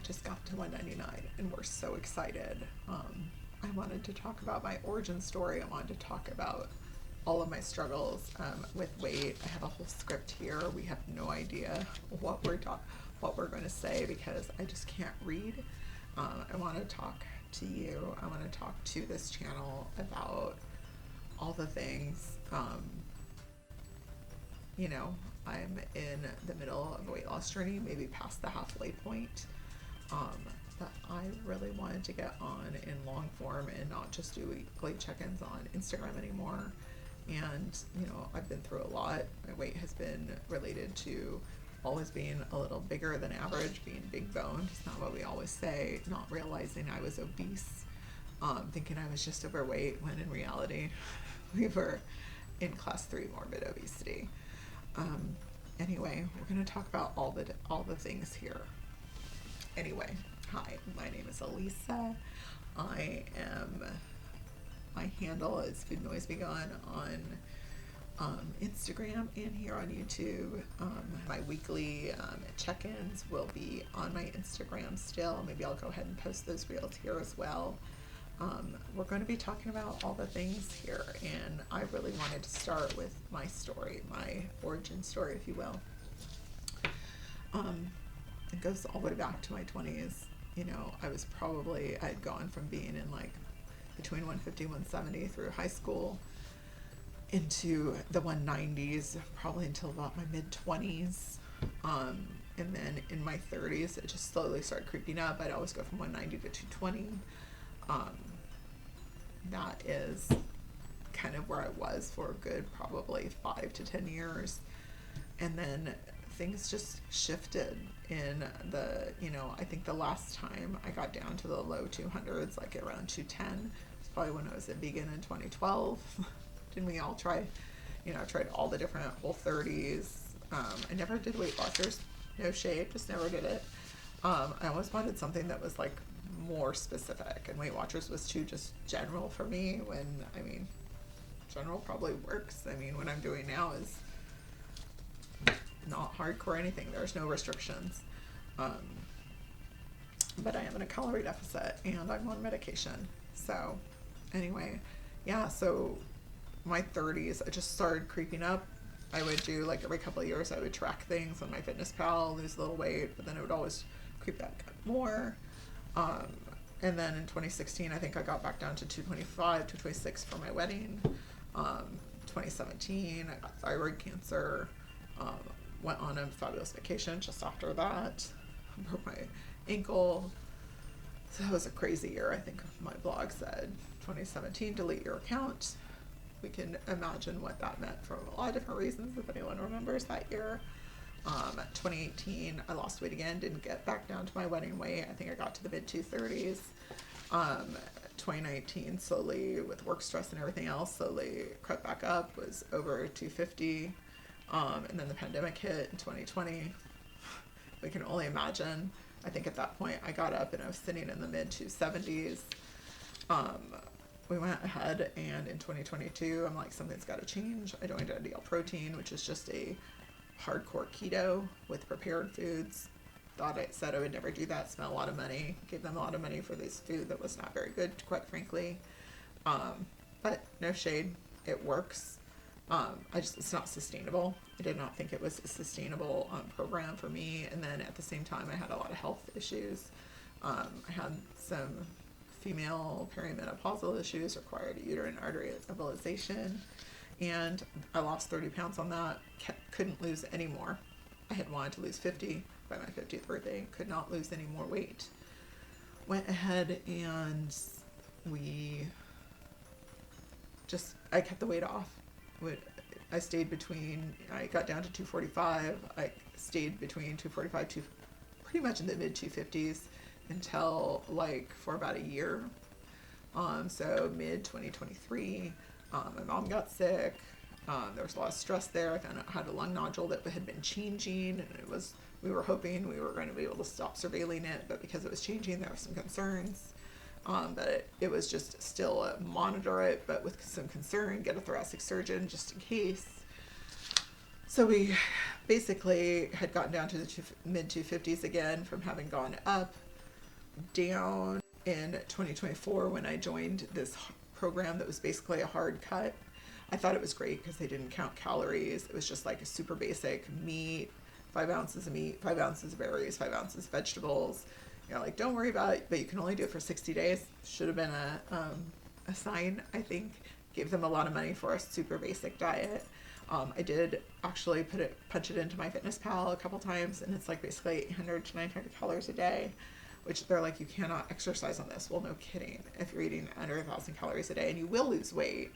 just got to 199 and we're so excited. I wanted to talk about my origin story. I wanted to talk about all of my struggles with weight. I have a whole script here. We have no idea what we're going to say because I just can't read. I want to talk to you. I want to talk to this channel about all the things. You know, I'm in the middle of a weight loss journey, maybe past the halfway point. But I really wanted to get on in long form and not just do weekly check-ins on Instagram anymore. And, you know, I've been through a lot. My weight has been related to always being a little bigger than average, being big boned. It's not what we always say, not realizing I was obese, thinking I was just overweight, when in reality we were in class 3 morbid obesity. Anyway, we're going to talk about all the things here. Anyway, hi, my name is Elisa. My handle is FoodNoiseBeGone on Instagram and here on YouTube. My weekly check-ins will be on my Instagram still. Maybe I'll go ahead and post those reels here as well. We're going to be talking about all the things here, and I really wanted to start with my story, my origin story, if you will. It goes all the way back to my 20s. You know, I had gone from being in like between 150 170 through high school into the 190s probably until about my mid-20s. And then in my 30s it just slowly started creeping up. I'd always go from 190 to 220. That is kind of where I was for a good probably 5 to 10 years. And then things just shifted in the, you know, I think the last time I got down to the low 200s, like around 210, was probably when I was a vegan in 2012. Didn't we all try, you know, I tried all the different Whole30s. I never did Weight Watchers, no shade, just never did it. I always wanted something that was like more specific, and Weight Watchers was too just general for me, when, I mean, general probably works. I mean, what I'm doing now is not hardcore anything. There's no restrictions. But I am in a calorie deficit and I'm on medication. So anyway, yeah, so my 30s, I just started creeping up. I would do like every couple of years, I would track things on my FitnessPal, lose a little weight, but then it would always creep back up more. And then in 2016, I think I got back down to 225, 226 for my wedding. 2017, I got thyroid cancer. Went on a fabulous vacation just after that. Broke my ankle. So that was a crazy year. I think my blog said 2017, delete your account. We can imagine what that meant for a lot of different reasons, if anyone remembers that year. 2018, I lost weight again, didn't get back down to my wedding weight. I think I got to the mid 230s. 2019, slowly with work stress and everything else, slowly crept back up, was over 250. And then the pandemic hit in 2020. We can only imagine. I think at that point I got up and I was sitting in the mid 270s. We went ahead and in 2022, I'm like, something's got to change. I joined Ideal Protein, which is just a hardcore keto with prepared foods. Thought I said I would never do that, spent a lot of money, gave them a lot of money for this food that was not very good, quite frankly. But no shade, it works. It's not sustainable. I did not think it was a sustainable program for me. And then at the same time, I had a lot of health issues. I had some female perimenopausal issues, required uterine artery embolization, and I lost 30 pounds on that. Couldn't lose any more. I had wanted to lose 50 by my 50th birthday, could not lose any more weight. Went ahead and I kept the weight off. I stayed I got down to 245. I stayed between 245 pretty much in the mid 250s until like for about a year. So mid 2023, my mom got sick. There was a lot of stress there. I found out I had a lung nodule that had been changing, and we were hoping we were going to be able to stop surveilling it, but because it was changing, there were some concerns. But it was just still monitor it, but with some concern, get a thoracic surgeon just in case. So we basically had gotten down to the mid 250s again from having gone up. down in 2024 when I joined this program that was basically a hard cut. I thought it was great because they didn't count calories. It was just like a super basic meat, 5 ounces of meat, 5 ounces of berries, 5 ounces of vegetables. You know, like, don't worry about it, but you can only do it for 60 days. Should have been a sign, I think. Gave them a lot of money for a super basic diet. I did actually punch it into my Fitness Pal a couple times, and it's like basically 800 to 900 calories a day, which they're like, you cannot exercise on this. Well, no kidding. If you're eating under 1,000 calories a day, and you will lose weight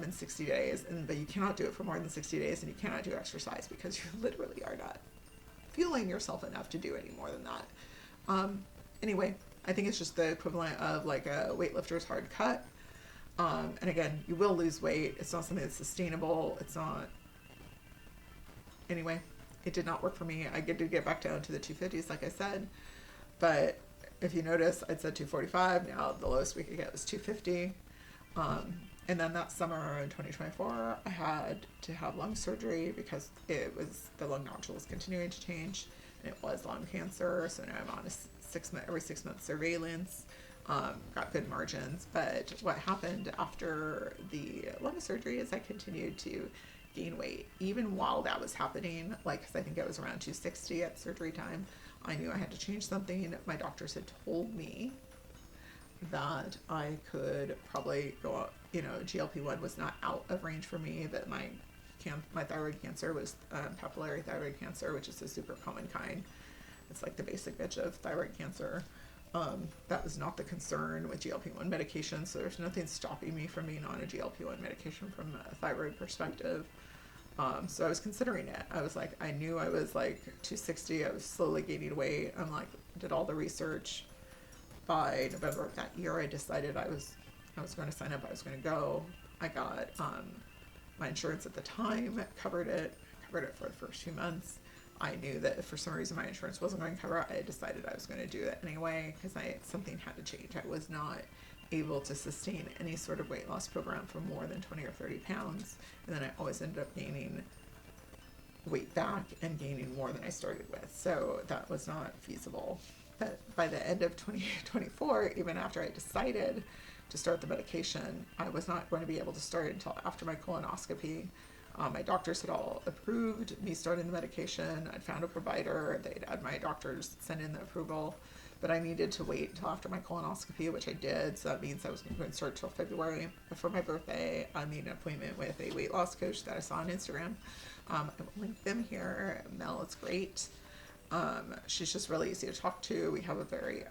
in 60 days, but you cannot do it for more than 60 days, and you cannot do exercise because you literally are not fueling yourself enough to do any more than that. Anyway, I think it's just the equivalent of like a weightlifter's hard cut. And again, you will lose weight. It's not something that's sustainable. It's not. Anyway, it did not work for me. I did get back down to the 250s, like I said. But if you notice, I'd said 245. Now the lowest we could get was 250. And then that summer in 2024, I had to have lung surgery because the lung nodule was continuing to change, and it was lung cancer. So now I'm on every 6 month surveillance. Got good margins, but what happened after the lung surgery is I continued to gain weight even while that was happening. Like, because I think I was around 260 at surgery time. I knew I had to change something. My doctors had told me that I could probably go out, GLP-1 was not out of range for me, that my thyroid cancer was papillary thyroid cancer, which is a super common kind. It's like the basic bitch of thyroid cancer. That was not the concern with GLP-1 medication, so there's nothing stopping me from being on a GLP-1 medication from a thyroid perspective. So I was considering it. I was like, I knew I was like 260. I was slowly gaining weight. I'm like, did all the research. By November of that year, I decided I was going to sign up. I was going to go. I got my insurance at the time covered it for the first few months. I knew that if for some reason my insurance wasn't going to cover it, I decided I was going to do it anyway because something had to change. I was not able to sustain any sort of weight loss program for more than 20 or 30 pounds. And then I always ended up gaining weight back and gaining more than I started with. So that was not feasible. But by the end of 2024, even after I decided to start the medication, I was not going to be able to start it until after my colonoscopy. My doctors had all approved me starting the medication. I'd found a provider. They'd had my doctors send in the approval, but I needed to wait until after my colonoscopy, which I did. So that means I was going to start till February. But for my birthday, I made an appointment with a weight loss coach that I saw on Instagram. I will link them here. Mel is great. She's just really easy to talk to. We have a very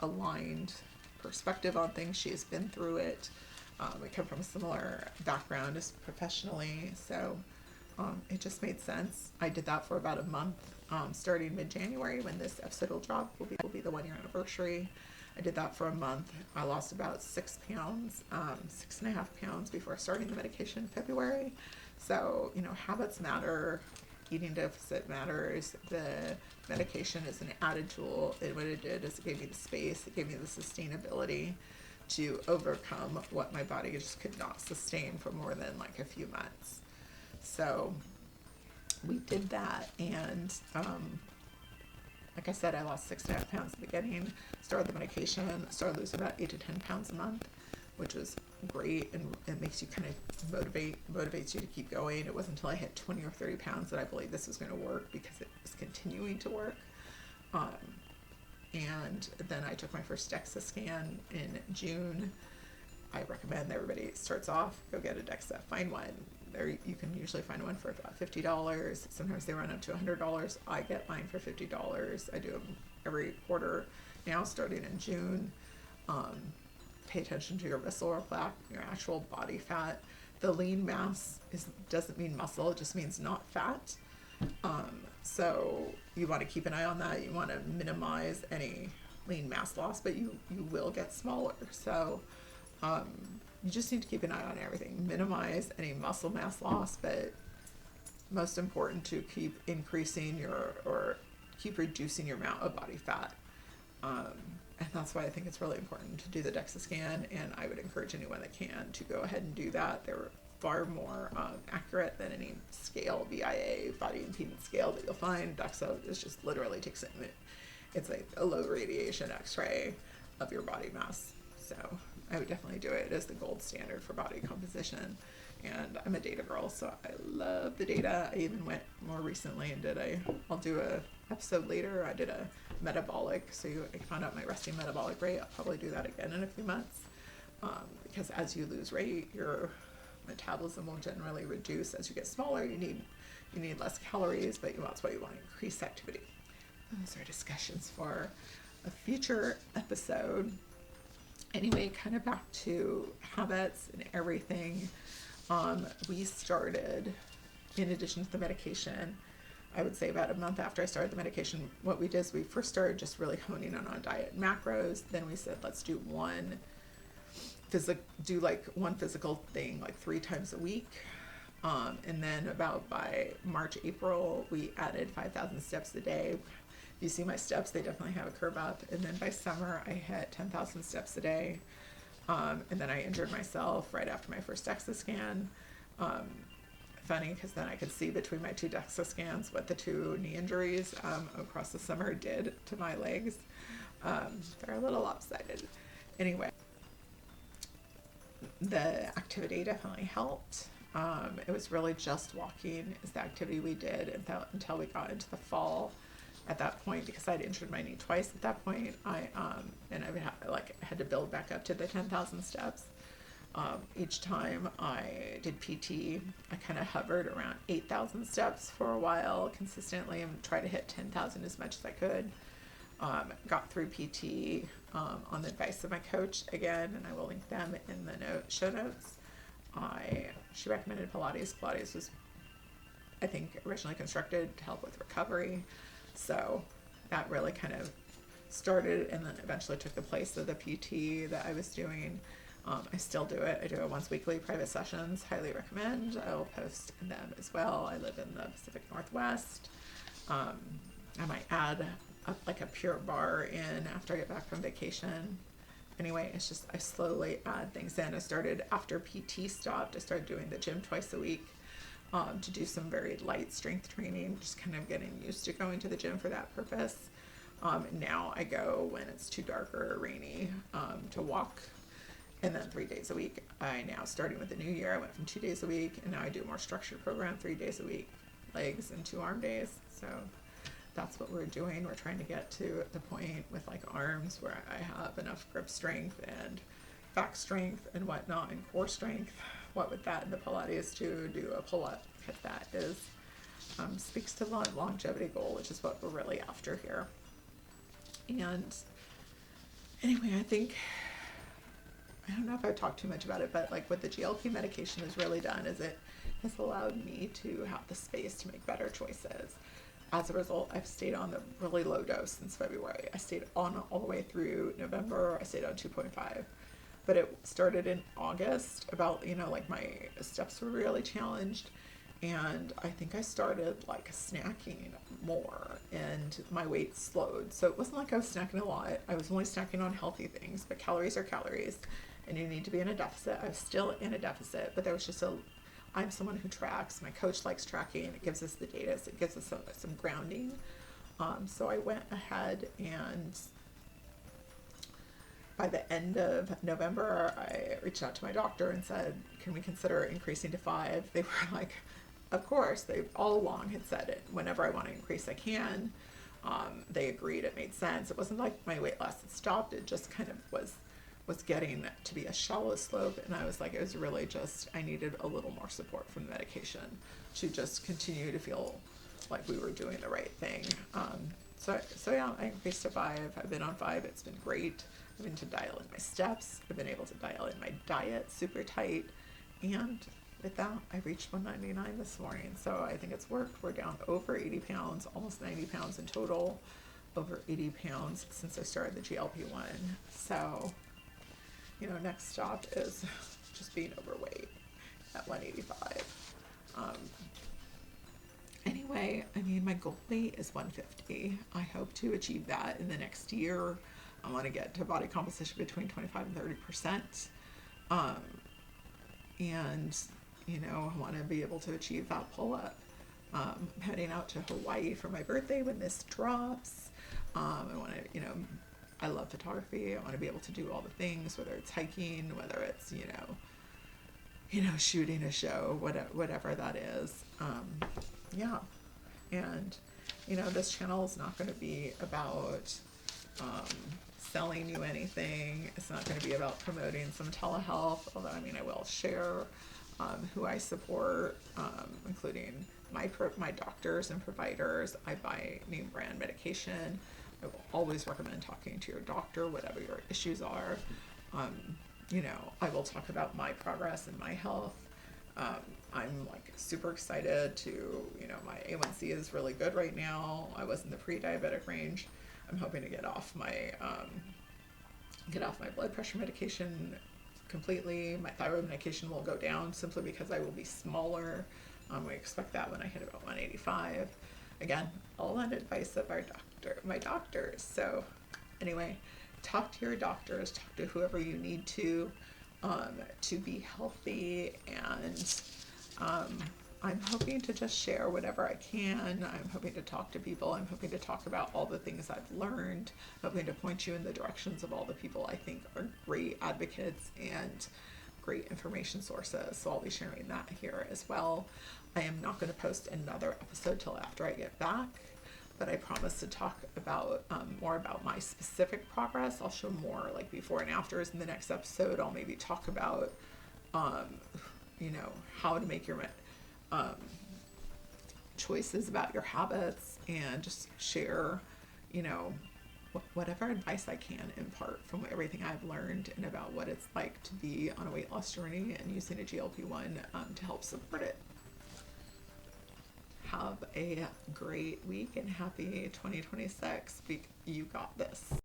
aligned perspective on things. She has been through it. We come from a similar background as professionally, so it just made sense. I did that for about a month, starting mid-January when this episode will drop. Will be the 1 year anniversary. I did that for a month. I lost about 6 pounds, 6.5 pounds before starting the medication in February. So, habits matter. Eating deficit matters. The medication is an added tool. And what it did is it gave me the space, it gave me the sustainability to overcome what my body just could not sustain for more than like a few months. So we did that, and like I said, I lost 6.5 pounds at the beginning, started the medication, started losing about 8 to 10 pounds a month, which was great, and it makes you kind of motivates you to keep going. It wasn't until I hit 20 or 30 pounds that I believed this was going to work, because it was continuing to work. And then I took my first DEXA scan in June. I recommend that everybody starts off, go get a DEXA, find one. There, you can usually find one for about $50. Sometimes they run up to $100. I get mine for $50. I do them every quarter now, starting in June. Pay attention to your visceral plaque, your actual body fat. The lean mass doesn't mean muscle, it just means not fat. So you want to keep an eye on that. You want to minimize any lean mass loss, but you will get smaller. So you just need to keep an eye on everything. Minimize any muscle mass loss, but most important to keep increasing keep reducing your amount of body fat. And that's why I think it's really important to do the DEXA scan, and I would encourage anyone that can to go ahead and do that. They're far more accurate than any scale, BIA, body impedance scale that you'll find. DEXA is just literally takes it it's like a low radiation x-ray of your body mass. So I would definitely do it. It is the gold standard for body composition. And I'm a data girl, so I love the data. I even went more recently and I'll do a episode later. I did a metabolic, so I found out my resting metabolic rate. I'll probably do that again in a few months, because as you lose weight, your metabolism will generally reduce. As you get smaller, you need less calories, but that's why you want to increase activity. Those are discussions for a future episode. Anyway, kind of back to habits and everything. We started, in addition to the medication, I would say about a month after I started the medication, what we did is we first started just really honing in on diet and macros. Then we said, let's do one physical thing like 3 times a week. And then about by March, April, we added 5,000 steps a day. If you see my steps, they definitely have a curve up. And then by summer, I hit 10,000 steps a day. And then I injured myself right after my first DEXA scan. Funny, because then I could see between my 2 DEXA scans what the 2 knee injuries across the summer did to my legs. They're a little lopsided. Anyway, the activity definitely helped. It was really just walking is the activity we did until we got into the fall. At that point, because I'd injured my knee twice at that point, I had to build back up to the 10,000 steps. Each time I did PT, I kind of hovered around 8,000 steps for a while consistently and tried to hit 10,000 as much as I could. Got through PT on the advice of my coach again, and I will link them in the show notes. She recommended Pilates. Pilates was, I think, originally constructed to help with recovery. So that really kind of started and then eventually took the place of the PT that I was doing. I still do it. I do it once weekly, private sessions. Highly recommend. I will post them as well. I live in the Pacific Northwest. I might add a Pure Barre in after I get back from vacation. Anyway, it's just I slowly add things in. I started after PT stopped. I started doing the gym twice a week. To do some very light strength training, just kind of getting used to going to the gym for that purpose. Now I go when it's too dark or rainy to walk, and then 3 days a week. I now, starting with the new year, I went from 2 days a week, and now I do a more structured program, 3 days a week, legs and 2 arm days. So that's what we're doing. We're trying to get to the point with like arms where I have enough grip strength and back strength and whatnot and core strength. What with that and the Pilates to do a pull-up, if that is speaks to the longevity goal, which is what we're really after here. And anyway, I don't know if I talked too much about it, but like what the GLP medication has really done is it has allowed me to have the space to make better choices. As a result, I've stayed on the really low dose since February. I stayed on all the way through November. I stayed on 2.5. But it started in August, about, my steps were really challenged. And I think I started snacking more and my weight slowed. So it wasn't like I was snacking a lot. I was only snacking on healthy things, but calories are calories and you need to be in a deficit. I was still in a deficit, but there was just I'm someone who tracks. My coach likes tracking. It gives us the data. So it gives us some grounding. So I went ahead and by the end of November, I reached out to my doctor and said, can we consider increasing to 5? They were like, of course. They all along had said it. Whenever I want to increase, I can. They agreed. It made sense. It wasn't like my weight loss had stopped. It just kind of was getting to be a shallow slope. And I was like, it was really just, I needed a little more support from the medication to just continue to feel like we were doing the right thing. So yeah, I increased to 5. I've been on 5. It's been great. I've been able to dial in my steps. I've been able to dial in my diet super tight. And with that, I reached 199 this morning. So I think it's worked. We're down over 80 pounds, almost 90 pounds in total, over 80 pounds since I started the GLP-1. So, next stop is just being overweight at 185. Anyway, my goal weight is 150. I hope to achieve that in the next year. I want to get to body composition between 25 and 30%. And, I want to be able to achieve that pull-up. I'm heading out to Hawaii for my birthday when this drops. I want to, I love photography. I want to be able to do all the things, whether it's hiking, whether it's, shooting a show, whatever that is. Yeah. And, this channel is not going to be about selling you anything. It's not going to be about promoting some telehealth, although, I will share who I support, including my doctors and providers. I buy name brand medication. I will always recommend talking to your doctor, whatever your issues are. I will talk about my progress and my health. I'm like super excited to, my A1C is really good right now. I was in the pre-diabetic range. I'm hoping to get off my blood pressure medication completely. My thyroid medication will go down simply because I will be smaller. We expect that when I hit about 185. Again, all on advice of my doctors. So anyway, talk to your doctors, talk to whoever you need to be healthy. And I'm hoping to just share whatever I can. I'm hoping to talk to people. I'm hoping to talk about all the things I've learned. I'm hoping to point you in the directions of all the people I think are great advocates and great information sources. So I'll be sharing that here as well. I am not going to post another episode till after I get back, but I promise to talk about more about my specific progress. I'll show more like before and afters in the next episode. I'll maybe talk about, how to make your choices about your habits, and just share, whatever advice I can impart from everything I've learned and about what it's like to be on a weight loss journey and using a GLP-1 to help support it. Have a great week and happy 2026. You got this.